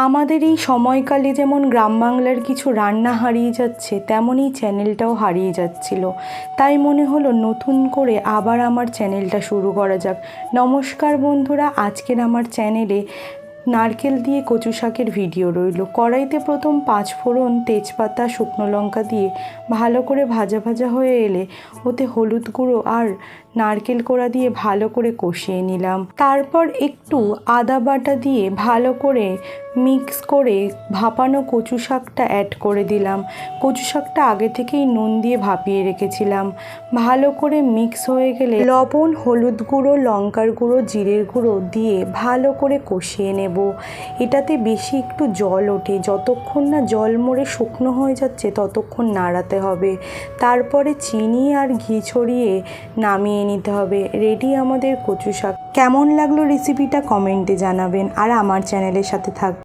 আমাদের এই সময়কালে যেমন গ্রাম বাংলার কিছু রান্না হারিয়ে যাচ্ছে, তেমনই চ্যানেলটাও হারিয়ে যাচ্ছিল। তাই মনে হলো নতুন করে আবার আমার চ্যানেলটা শুরু করা যাক। নমস্কার বন্ধুরা, আজকের আমার চ্যানেলে নারকেল দিয়ে কচু শাকের ভিডিও রইল। কড়াইতে প্রথম 5 ফোড়ন, তেজপাতা, শুকনো লঙ্কা দিয়ে ভালো করে ভাজা ভাজা হয়ে এলে ওতে হলুদ গুঁড়ো আর নারকেল কোড়া দিয়ে ভালো করে কষিয়ে নিলাম। তারপর একটু আদা বাটা দিয়ে ভালো করে মিক্স করে ভাপানো কচু শাকটা অ্যাড করে দিলাম। কচু শাকটা আগে থেকেই নুন দিয়ে ভাপিয়ে রেখেছিলাম। ভালো করে মিক্স হয়ে গেলে লবণ, হলুদ গুঁড়ো, লঙ্কার গুঁড়ো, জিরের গুঁড়ো দিয়ে ভালো করে কষিয়ে নেব। এটাতে বেশি একটু জল ওঠে, যতক্ষণ না জল মরে শুকনো হয়ে যাচ্ছে ততক্ষণ নাড়াতে হবে। তারপরে চিনি আর ঘি ছড়িয়ে নামিয়ে নিতে হবে। রেডি আমাদের কচু শাক। কেমন লাগলো রেসিপিটা কমেন্টে জানাবেন আর আমার চ্যানেলের সাথে থাকবেন।